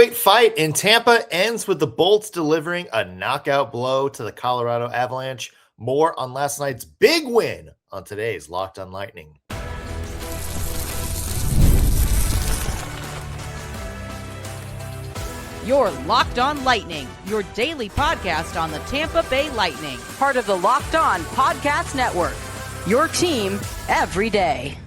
heavyweight fight in Tampa ends with the Bolts delivering a knockout blow to the Colorado Avalanche. More on last night's big win on today's Locked on Lightning. You're Locked on Lightning, your daily podcast on the Tampa Bay Lightning, part of the Locked on Podcast Network. Your team every day.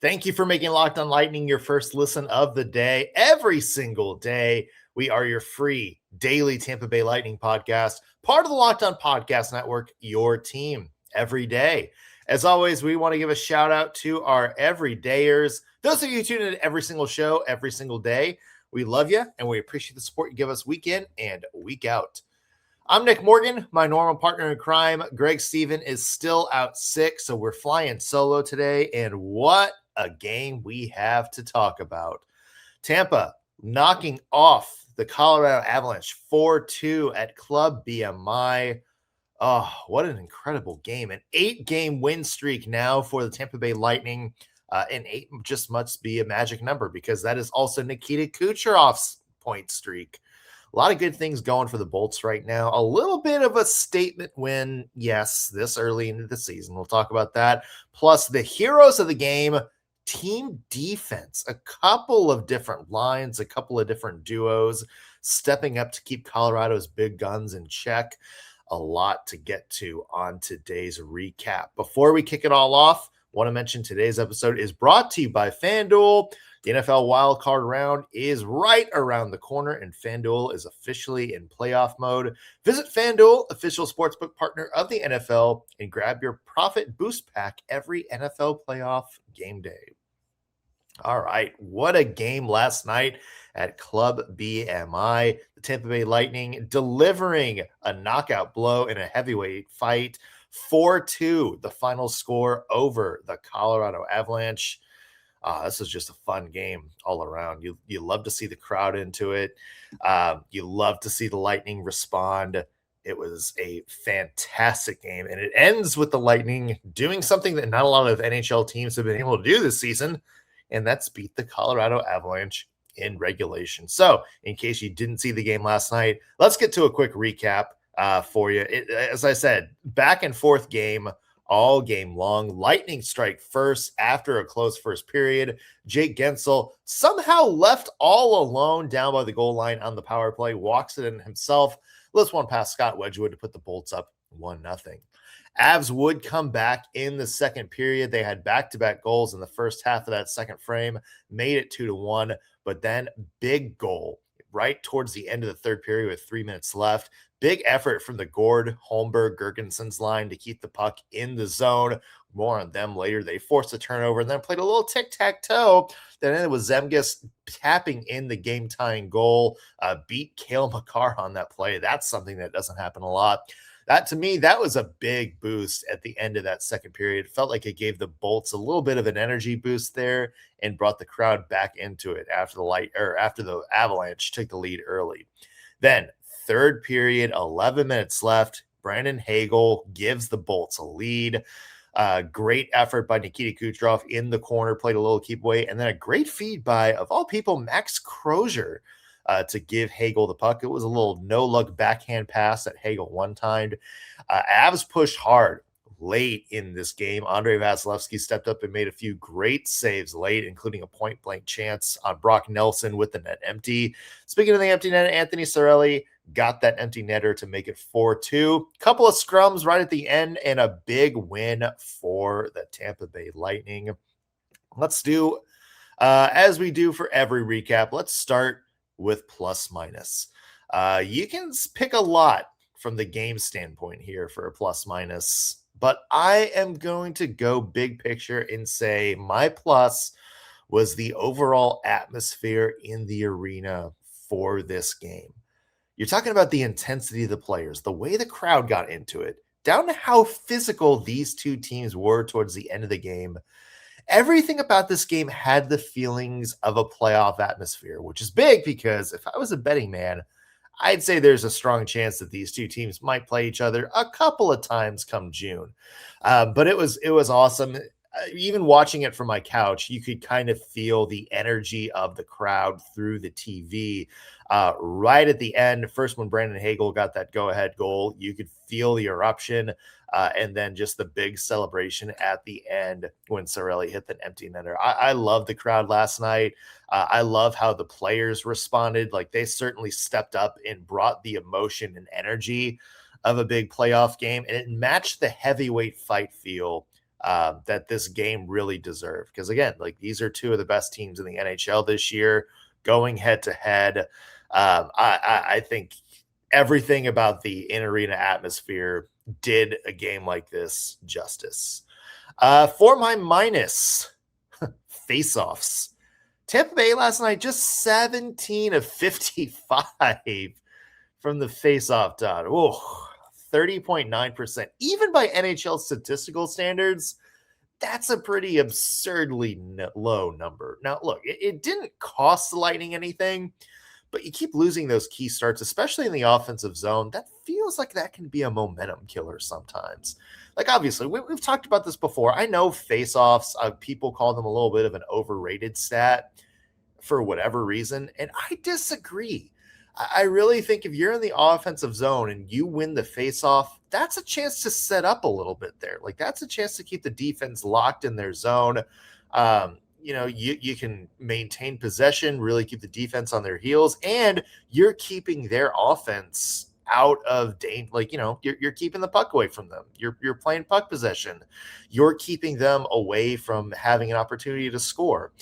Thank you for making Locked on Lightning your first listen of the day. Every single day, we are your free daily Tampa Bay Lightning podcast, part of the Locked on Podcast Network, your team every day. As always, we want to give a shout out to our everydayers. Those of you who tune in every single show, every single day, we love you and we appreciate the support you give us week in and week out. I'm Nick Morgan, my normal partner in crime. Greg Stephen is still out sick, so we're flying solo today. And what a game we have to talk about. Tampa knocking off the Colorado Avalanche 4-2 at Club BMI. Oh, what an incredible game. An 8-game win streak now for the Tampa Bay Lightning. And 8 just must be a magic number because that is also Nikita Kucherov's point streak. A lot of good things going for the Bolts right now. A little bit of a statement win, yes, this early into the season. We'll talk about that. Plus the heroes of the game, team defense. A couple of different lines, a couple of different duos stepping up to keep Colorado's big guns in check. A lot to get to on today's recap. Before we kick it all off, want to mention today's episode is brought to you by FanDuel. The NFL wildcard round is right around the corner, and FanDuel is officially in playoff mode. Visit FanDuel, official sportsbook partner of the NFL, and grab your profit boost pack every NFL playoff game day. All right, what a game last night at Club BMI. The Tampa Bay Lightning delivering a knockout blow in a heavyweight fight. 4-2, the final score over the Colorado Avalanche. This is just a fun game all around. You love to see the crowd into it. You love to see the Lightning respond. It was a fantastic game, and it ends with the Lightning doing something that not a lot of NHL teams have been able to do this season, and that's beat the Colorado Avalanche in regulation. So, in case you didn't see the game last night, let's get to a quick recap for you. As I said, back and forth game all game long. Lightning strike first after a close first period. Jake Guentzel somehow left all alone down by the goal line on the power play, walks it in himself, lifts one past Scott Wedgwood to put the Bolts up 1-0. Avs would come back in the second period. They had back-to-back goals in the first half of that second frame, made it 2-1, but then big goal right towards the end of the third period with 3 minutes left. Big effort from the Gord, Holmberg, Gergensons line to keep the puck in the zone. More on them later. They forced a turnover and then played a little tic-tac-toe. Then it was Zemgus tapping in the game-tying goal, beat Cale Makar on that play. That's something that doesn't happen a lot. That, to me, that was a big boost at the end of that second period. It felt like it gave the Bolts a little bit of an energy boost there and brought the crowd back into it after the Avalanche took the lead early. Then, third period, 11 minutes left. Brandon Hagel gives the Bolts a lead. Great effort by Nikita Kucherov in the corner, played a little keep away, and then a great feed by, of all people, Max Crozier to give Hagel the puck. It was a little no-look backhand pass that Hagel one-timed. Avs pushed hard late in this game. Andrei Vasilevskiy stepped up and made a few great saves late, including a point-blank chance on Brock Nelson with the net empty. Speaking of the empty net, Anthony Cirelli got that empty netter to make it 4-2. Couple of scrums right at the end and a big win for the Tampa Bay Lightning. Let's do, as we do for every recap, let's start with plus minus. You can pick a lot from the game standpoint here for a plus minus, but I am going to go big picture and say my plus was the overall atmosphere in the arena for this game. You're talking about the intensity of the players, the way the crowd got into it, down to how physical these two teams were towards the end of the game. Everything about this game had the feelings of a playoff atmosphere, which is big because if I was a betting man, I'd say there's a strong chance that these two teams might play each other a couple of times come June. But it was awesome. even watching it from my couch, you could kind of feel the energy of the crowd through the TV. Right at the end, first when Brandon Hagel got that go-ahead goal, you could feel the eruption, and then just the big celebration at the end when Cirelli hit the empty netter. I love the crowd last night. I love how the players responded. Like, they certainly stepped up and brought the emotion and energy of a big playoff game, and it matched the heavyweight fight feel that this game really deserved. Because again, like, these are two of the best teams in the NHL this year, going head to head. I think everything about the in-arena atmosphere did a game like this justice. For my minus, faceoffs. Tampa Bay last night, just 17 of 55 from the faceoff dot. Oh, 30.9%. Even by NHL statistical standards, that's a pretty absurdly low number. Now, look, it didn't cost the Lightning anything, but you keep losing those key starts, especially in the offensive zone. That feels like that can be a momentum killer sometimes. Like, obviously, we've talked about this before. I know faceoffs, people call them a little bit of an overrated stat for whatever reason, and I disagree. I really think if you're in the offensive zone and you win the faceoff, that's a chance to set up a little bit there. Like, that's a chance to keep the defense locked in their zone. You can maintain possession, really keep the defense on their heels, and you're keeping their offense out of danger. Like, you're keeping the puck away from them. You're playing puck possession. You're keeping them away from having an opportunity to score.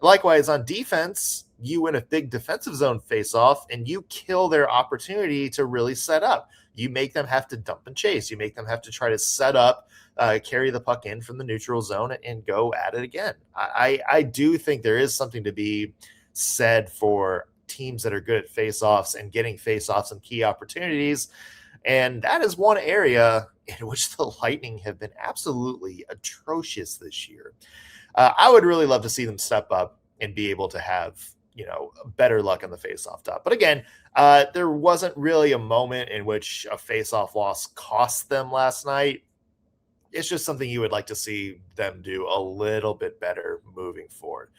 Likewise, on defense, you win a big defensive zone faceoff and you kill their opportunity to really set up. You make them have to dump and chase. You make them have to try to set up, carry the puck in from the neutral zone and go at it again. I do think there is something to be said for teams that are good at faceoffs and getting faceoffs and key opportunities. And that is one area in which the Lightning have been absolutely atrocious this year. I would really love to see them step up and be able to have, better luck on the faceoff top. But again, there wasn't really a moment in which a faceoff loss cost them last night. It's just something you would like to see them do a little bit better moving forward,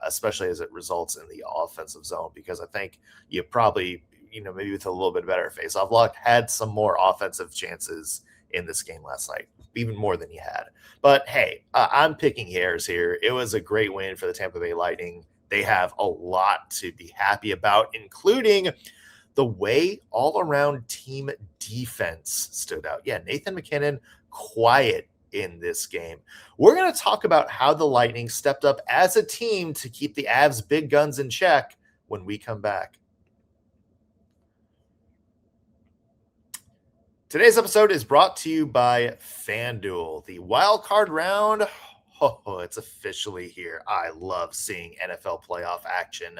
especially as it results in the offensive zone, because I think you probably, maybe with a little bit better faceoff luck, had some more offensive chances in this game last night, even more than you had. But hey, I'm picking hairs here. It was a great win for the Tampa Bay Lightning. They have a lot to be happy about, including the way all-around team defense stood out. Yeah, Nathan MacKinnon, quiet in this game. We're going to talk about how the Lightning stepped up as a team to keep the Avs' big guns in check when we come back. Today's episode is brought to you by FanDuel. The wild card round, it's officially here. I love seeing NFL playoff action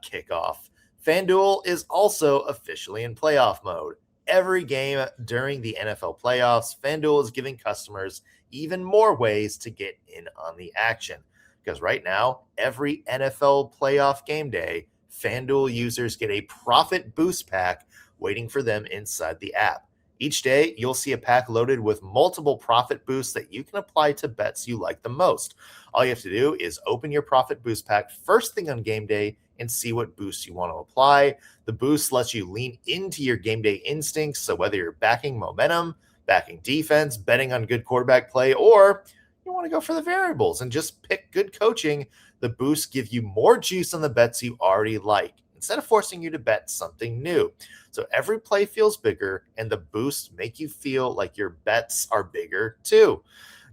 kick off. FanDuel is also officially in playoff mode. Every game during the NFL playoffs, FanDuel is giving customers even more ways to get in on the action. Because right now, every NFL playoff game day, FanDuel users get a profit boost pack waiting for them inside the app. Each day, you'll see a pack loaded with multiple profit boosts that you can apply to bets you like the most. All you have to do is open your profit boost pack first thing on game day and see what boosts you want to apply. The boost lets you lean into your game day instincts, so whether you're backing momentum, backing defense, betting on good quarterback play, or you want to go for the variables and just pick good coaching, the boosts give you more juice on the bets you already like, instead of forcing you to bet something new. So every play feels bigger, and the boosts make you feel like your bets are bigger too.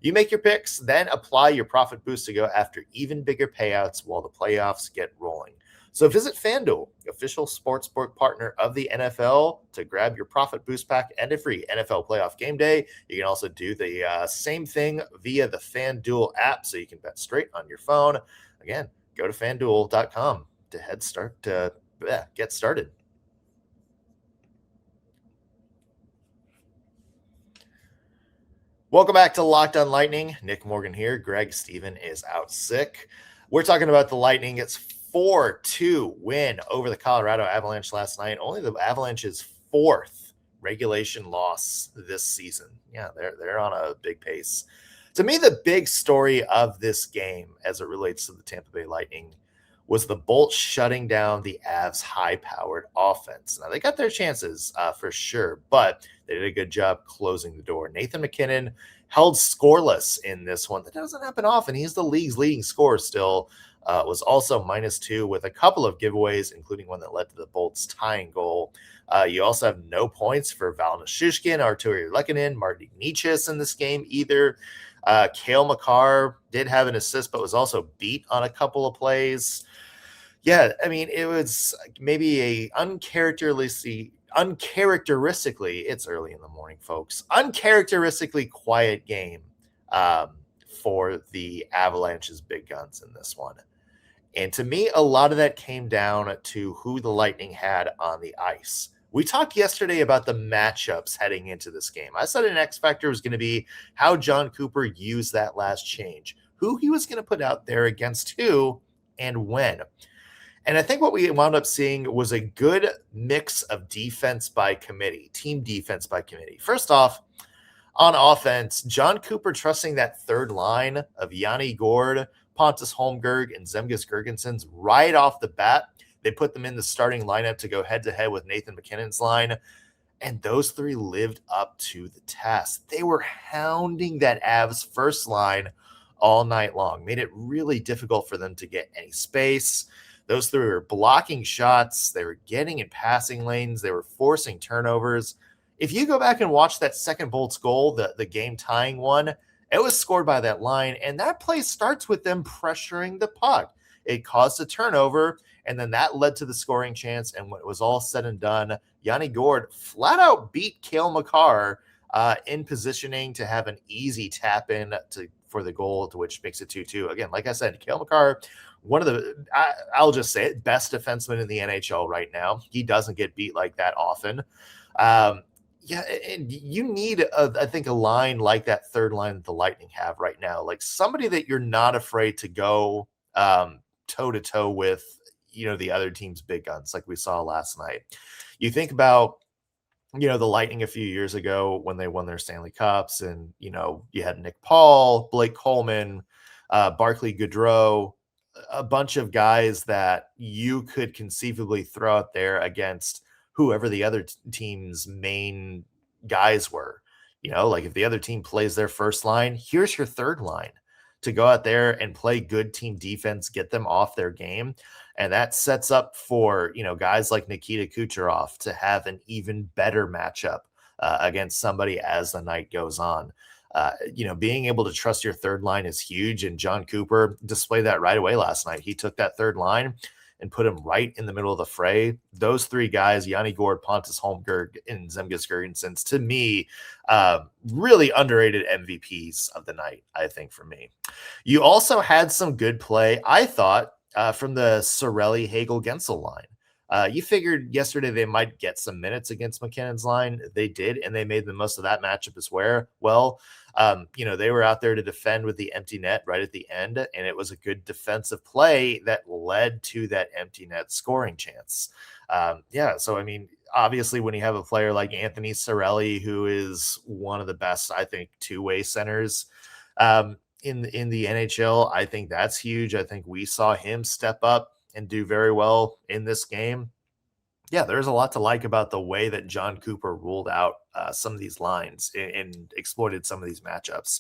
You make your picks, then apply your profit boost to go after even bigger payouts while the playoffs get rolling. So visit FanDuel, official sportsbook partner of the NFL, to grab your profit boost pack and a free NFL playoff game day. You can also do the same thing via the FanDuel app, so you can bet straight on your phone. Again, go to FanDuel.com to get started. Welcome back to Locked on Lightning. Nick Morgan here. Greg Stephen is out sick. We're talking about the Lightning. It's 4-2 win over the Colorado Avalanche last night. Only the Avalanche's fourth regulation loss this season. Yeah, they're on a big pace. To me, the big story of this game as it relates to the Tampa Bay Lightning was the Bolts shutting down the Avs' high-powered offense. Now, they got their chances for sure, but they did a good job closing the door. Nathan MacKinnon held scoreless in this one. That doesn't happen often. He's the league's leading scorer still. Was also -2 with a couple of giveaways, including one that led to the Bolts tying goal. You also have no points for Vasilevskiy, Arturi Lehkonen, Martin Necas in this game either. Cale Makar did have an assist, but was also beat on a couple of plays. Yeah, I mean, it was maybe a uncharacteristically, it's early in the morning, folks, uncharacteristically quiet game for the Avalanche's big guns in this one. And to me, a lot of that came down to who the Lightning had on the ice. We talked yesterday about the matchups heading into this game. I said an X factor was going to be how Jon Cooper used that last change, who he was going to put out there against who and when. And I think what we wound up seeing was a good mix of defense by committee, team defense by committee. First off, on offense, Jon Cooper trusting that third line of Yanni Gourde, Pontus Holmberg, and Zemgus Girgensons right off the bat. They put them in the starting lineup to go head-to-head with Nathan MacKinnon's line, and those three lived up to the test. They were hounding that Avs first line all night long, made it really difficult for them to get any space. Those three were blocking shots. They were getting in passing lanes. They were forcing turnovers. If you go back and watch that second Bolts goal, the game-tying one, it was scored by that line, and that play starts with them pressuring the puck. It caused a turnover, and then that led to the scoring chance, and when it was all said and done, Yanni Gourde flat-out beat Cale Makar in positioning to have an easy tap-in for the goal, to which makes it 2-2. Again, like I said, Cale Makar, one of the, I'll just say it, best defenseman in the NHL right now. He doesn't get beat like that often. Yeah, and you need, I think, a line like that third line that the Lightning have right now, like somebody that you're not afraid to go toe-to-toe with, the other team's big guns like we saw last night. You think about, the Lightning a few years ago when they won their Stanley Cups, and, you had Nick Paul, Blake Coleman, Barclay Goodrow, a bunch of guys that you could conceivably throw out there against whoever the other team's main guys were. Like if the other team plays their first line, here's your third line to go out there and play good team defense, get them off their game. And that sets up for, guys like Nikita Kucherov to have an even better matchup against somebody as the night goes on. Being able to trust your third line is huge. And Jon Cooper displayed that right away last night. He took that third line and put him right in the middle of the fray. Those three guys, Yanni Gourde, Pontus Holmberg, and Zemgus Girgensons, to me, really underrated MVPs of the night, I think, for me. You also had some good play, I thought, from the Cirelli, Hagel, Gensel line. You figured yesterday they might get some minutes against McKinnon's line. They did, and they made the most of that matchup as well. They were out there to defend with the empty net right at the end, and it was a good defensive play that led to that empty net scoring chance. So, I mean, obviously when you have a player like Anthony Cirelli, who is one of the best, I think, two-way centers in the NHL, I think that's huge. I think we saw him step up and do very well in this game. Yeah, there's a lot to like about the way that Jon Cooper ruled out some of these lines and exploited some of these matchups.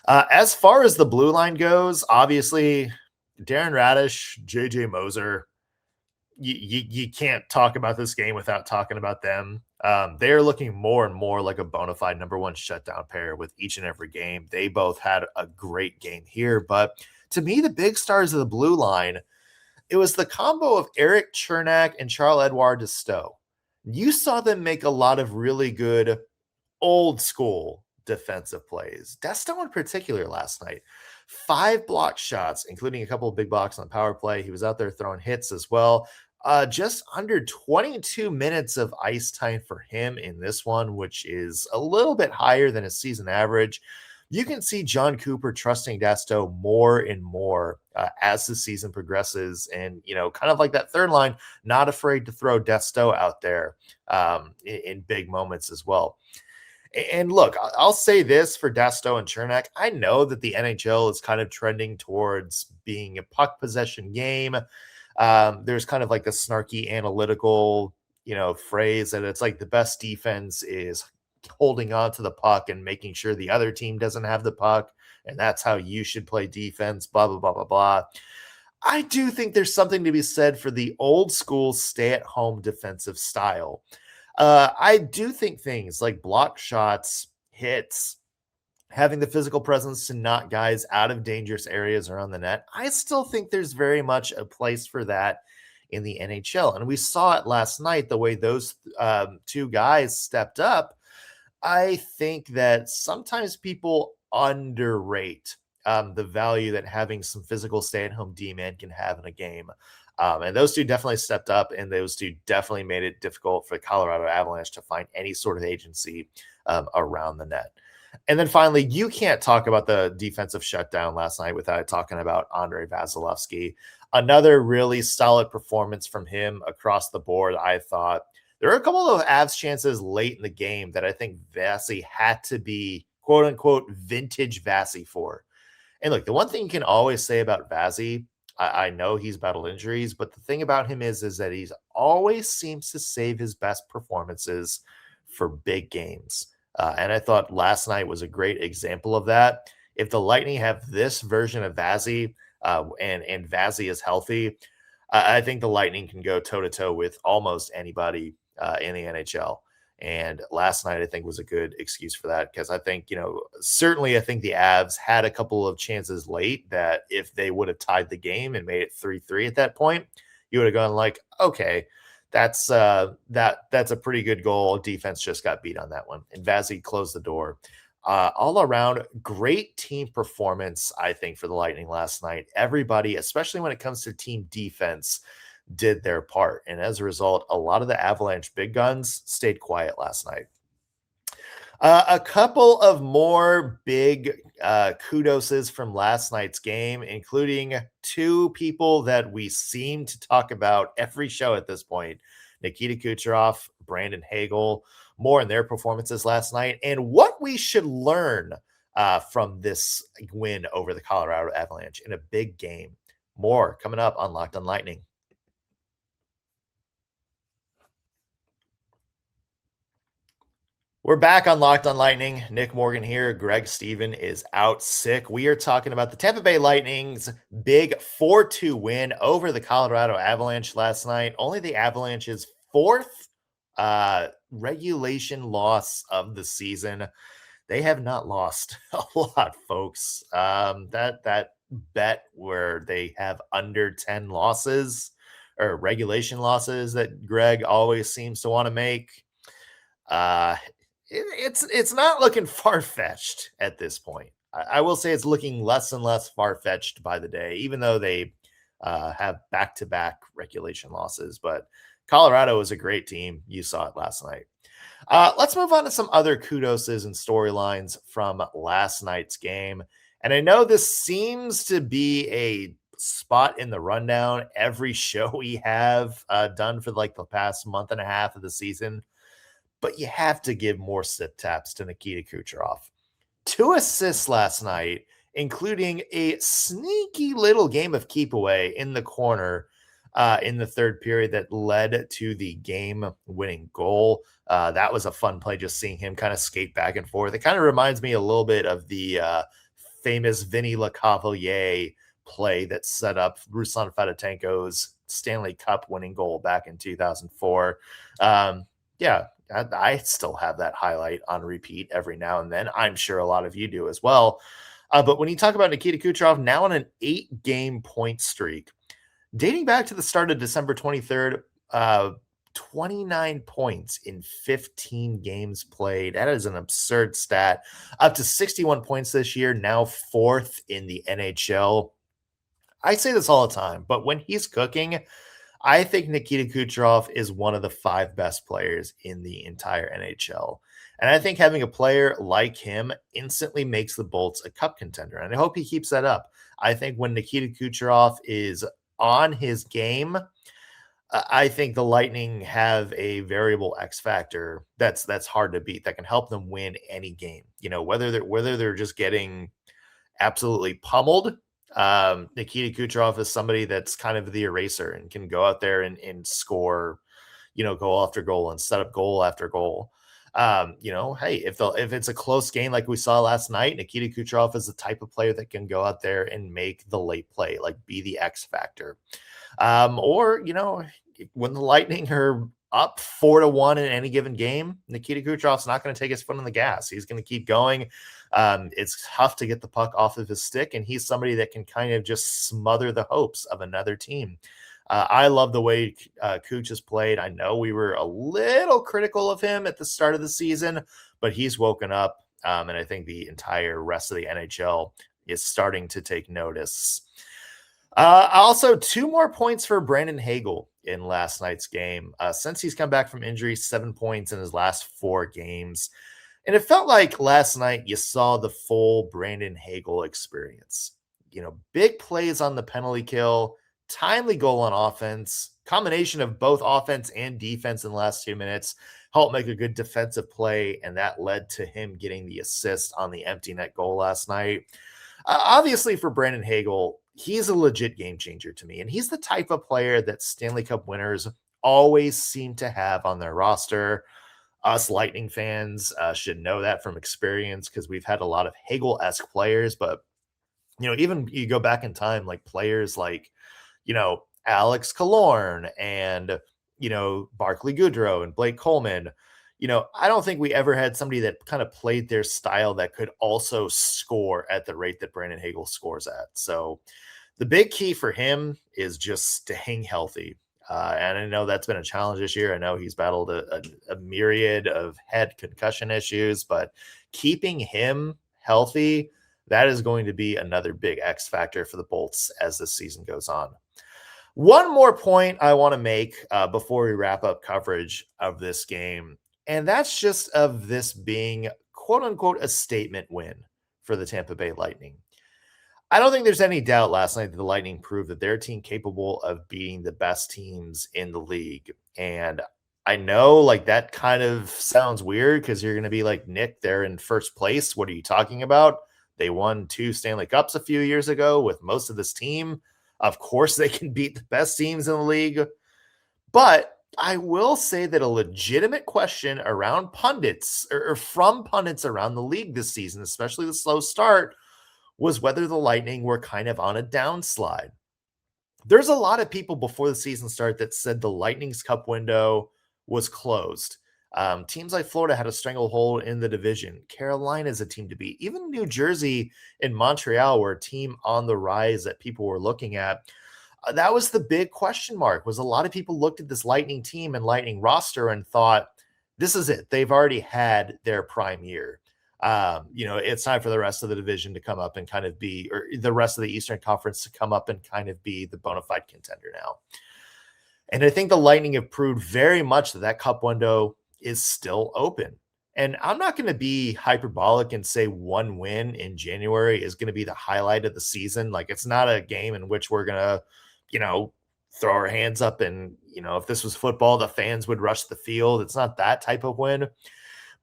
As far as the blue line goes, obviously, Darren Radish, JJ Moser, you can't talk about this game without talking about them. They're looking more and more like a bona fide number one shutdown pair with each and every game. They both had a great game here. But to me, the big stars of the blue line, it was the combo of Erik, Cernak, and Charles-Edouard Destow. You saw them make a lot of really good old school defensive plays. Destow in particular last night. 5 block shots, including a couple of big blocks on the power play. He was out there throwing hits as well. Just under 22 minutes of ice time for him in this one, which is a little bit higher than his season average. You can see Jon Cooper trusting Destow more and more as the season progresses. And, kind of like that third line, not afraid to throw Destow out there in big moments as well. And look, I'll say this for Dasto and Cernak. I know that the NHL is kind of trending towards being a puck possession game. There's kind of like the snarky analytical, phrase that it's like the best defense is holding on to the puck and making sure the other team doesn't have the puck. And that's how you should play defense, blah, blah, blah, blah, blah. I do think there's something to be said for the old school stay-at-home defensive style. I do think things like block shots, hits, having the physical presence to knock guys out of dangerous areas around the net, I still think there's very much a place for that in the NHL. And we saw it last night, the way those two guys stepped up. I think that sometimes people underrate the value that having some physical stay-at-home D-man can have in a game. And those two definitely stepped up, and those two definitely made it difficult for the Colorado Avalanche to find any sort of agency around the net. And then finally, you can't talk about the defensive shutdown last night without talking about Andrei Vasilevskiy. Another really solid performance from him across the board, I thought. There are a couple of Avs chances late in the game that I think Vasi had to be, quote-unquote, vintage Vasi for. And look, the one thing you can always say about Vasi, I know he's battled injuries, but the thing about him is that he's always seems to save his best performances for big games. And I thought last night was a great example of that. If the Lightning have this version of Vasi and Vasi is healthy, I think the Lightning can go toe-to-toe with almost anybody in the NHL. And last night, I think, was a good excuse for that because I think, certainly I think the Avs had a couple of chances late that if they would have tied the game and made it 3-3 at that point, you would have gone like, okay, that's a pretty good goal. Defense just got beat on that one. And Vasi closed the door. All around, great team performance, I think, for the Lightning last night. Everybody, especially when it comes to team defense, did their part. And as a result, a lot of the Avalanche big guns stayed quiet last night. A couple of more big kudoses from last night's game, including two people that we seem to talk about every show at this point, Nikita Kucherov, Brandon Hagel, more in their performances last night, and what we should learn from this win over the Colorado Avalanche in a big game. More coming up on Locked on Lightning. We're back on Locked on Lightning. Nick Morgan here. Greg Stephen is out sick. We are talking about the Tampa Bay Lightning's big 4-2 win over the Colorado Avalanche last night. Only the Avalanche's fourth regulation loss of the season. They have not lost a lot, folks. That bet where they have under 10 losses or regulation losses that Greg always seems to want to make. It's not looking far-fetched at this point. I will say it's looking less and less far-fetched by the day, even though they have back-to-back regulation losses. But Colorado is a great team. You saw it last night. Let's move on to some other kudoses and storylines from last night's game. And I know this seems to be a spot in the rundown every show we have done for like the past month and a half of the season. But you have to give more sip taps to Nikita Kucherov. 2 assists last night, including a sneaky little game of keep away in the corner in the third period that led to the game-winning goal. That was a fun play, just seeing him kind of skate back and forth. It kind of reminds me a little bit of the famous Vinny Lecavalier play that set up Ruslan Fedotenko's Stanley Cup winning goal back in 2004. Yeah, I still have that highlight on repeat every now and then. I'm sure a lot of you do as well. But when you talk about Nikita Kucherov, now on an 8-game point streak, dating back to the start of December 23rd, 29 points in 15 games played. That is an absurd stat. Up to 61 points this year, now 4th in the NHL. I say this all the time, but when he's cooking, I think Nikita Kucherov is one of the 5 best players in the entire NHL. And I think having a player like him instantly makes the Bolts a cup contender. And I hope he keeps that up. I think when Nikita Kucherov is on his game, I think the Lightning have a variable X factor that's hard to beat, that can help them win any game. Whether they're just getting absolutely pummeled. Nikita Kucherov is somebody that's kind of the eraser and can go out there and score, goal after goal and set up goal after goal. Hey, if it's a close game like we saw last night, Nikita Kucherov is the type of player that can go out there and make the late play, like be the X factor. Or when the Lightning are up 4-1 in any given game, Nikita Kucherov's not going to take his foot on the gas. He's going to keep going. It's tough to get the puck off of his stick, and he's somebody that can kind of just smother the hopes of another team. I love the way Kuch has played. I know we were a little critical of him at the start of the season, but he's woken up, and I think the entire rest of the NHL is starting to take notice. Also, 2 more points for Brandon Hagel in last night's game. Since he's come back from injury, 7 points in his last 4 games. And it felt like last night you saw the full Brandon Hagel experience. Big plays on the penalty kill, timely goal on offense, combination of both offense and defense in the last 2 minutes, helped make a good defensive play, and that led to him getting the assist on the empty net goal last night. Obviously, for Brandon Hagel, he's a legit game changer to me, and he's the type of player that Stanley Cup winners always seem to have on their roster. Us Lightning fans should know that from experience, because we've had a lot of Hagel-esque players, but even you go back in time, like players like Alex Killorn and Barclay Goodrow and Blake Coleman. I don't think we ever had somebody that kind of played their style that could also score at the rate that Brandon Hagel scores at. So the big key for him is just staying healthy. And I know that's been a challenge this year. I know he's battled a myriad of head concussion issues, but keeping him healthy, that is going to be another big X factor for the Bolts as the season goes on. One more point I want to make before we wrap up coverage of this game, and that's just of this being, quote unquote, a statement win for the Tampa Bay Lightning. I don't think there's any doubt last night that the Lightning proved that they're a team capable of beating the best teams in the league. And I know, like, that kind of sounds weird because you're going to be like, Nick, they're in first place. What are you talking about? They won 2 Stanley Cups a few years ago with most of this team. Of course, they can beat the best teams in the league. But I will say that a legitimate question around pundits or from pundits around the league this season, especially the slow start, was whether the Lightning were kind of on a downslide. There's a lot of people before the season start that said the Lightning's cup window was closed. Teams like Florida had a stranglehold in the division. Carolina's a team to beat. Even New Jersey and Montreal were a team on the rise that people were looking at. That was the big question mark, was a lot of people looked at this Lightning team and Lightning roster and thought, this is it. They've already had their prime year. It's time for the rest of the division to come up and kind of be, or the rest of the Eastern Conference to come up and kind of be the bona fide contender now. And I think the Lightning have proved very much that cup window is still open. And I'm not going to be hyperbolic and say one win in January is going to be the highlight of the season. Like, it's not a game in which we're going to, throw our hands up and, if this was football, the fans would rush the field. It's not that type of win.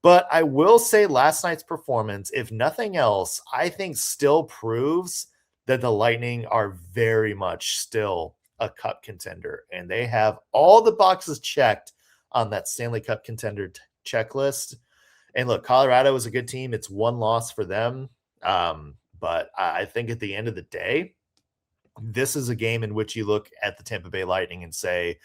But I will say last night's performance, if nothing else, I think still proves that the Lightning are very much still a cup contender. And they have all the boxes checked on that Stanley Cup contender checklist. And look, Colorado is a good team. It's one loss for them. But I think at the end of the day, this is a game in which you look at the Tampa Bay Lightning and say,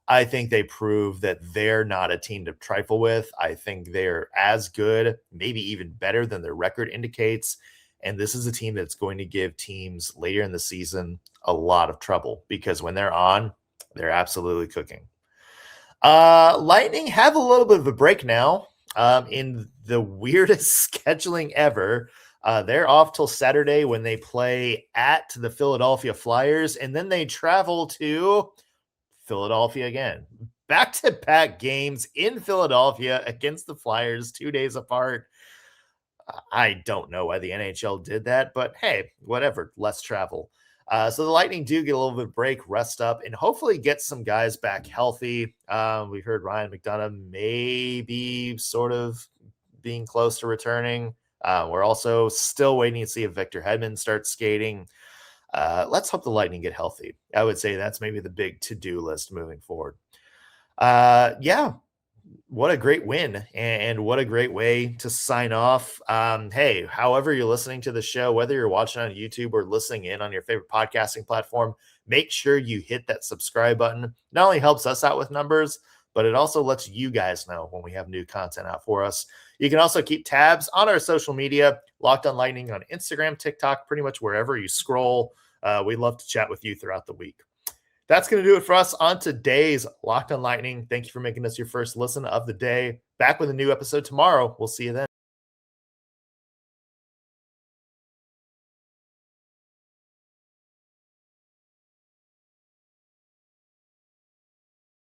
I think they prove that they're not a team to trifle with. I think they're as good, maybe even better than their record indicates. And this is a team that's going to give teams later in the season a lot of trouble, because when they're on, they're absolutely cooking. Lightning have a little bit of a break now in the weirdest scheduling ever. They're off till Saturday when they play at the Philadelphia Flyers, and then they travel to Philadelphia again. Back-to-back games in Philadelphia against the Flyers 2 days apart. I don't know why the NHL did that, but hey, whatever, less travel. So the Lightning do get a little bit of break, rest up, and hopefully get some guys back healthy. We heard Ryan McDonagh may be sort of being close to returning. We're also still waiting to see if Victor Hedman starts skating. Let's hope the Lightning get healthy. I would say that's maybe the big to-do list moving forward. Yeah, what a great win and what a great way to sign off. Hey, however you're listening to the show, whether you're watching on YouTube or listening in on your favorite podcasting platform, make sure you hit that subscribe button. Not only helps us out with numbers, but it also lets you guys know when we have new content out for us. You can also keep tabs on our social media, Locked on Lightning on Instagram, TikTok, pretty much wherever you scroll. We'd love to chat with you throughout the week. That's going to do it for us on today's Locked on Lightning. Thank you for making us your first listen of the day. Back with a new episode tomorrow. We'll see you then.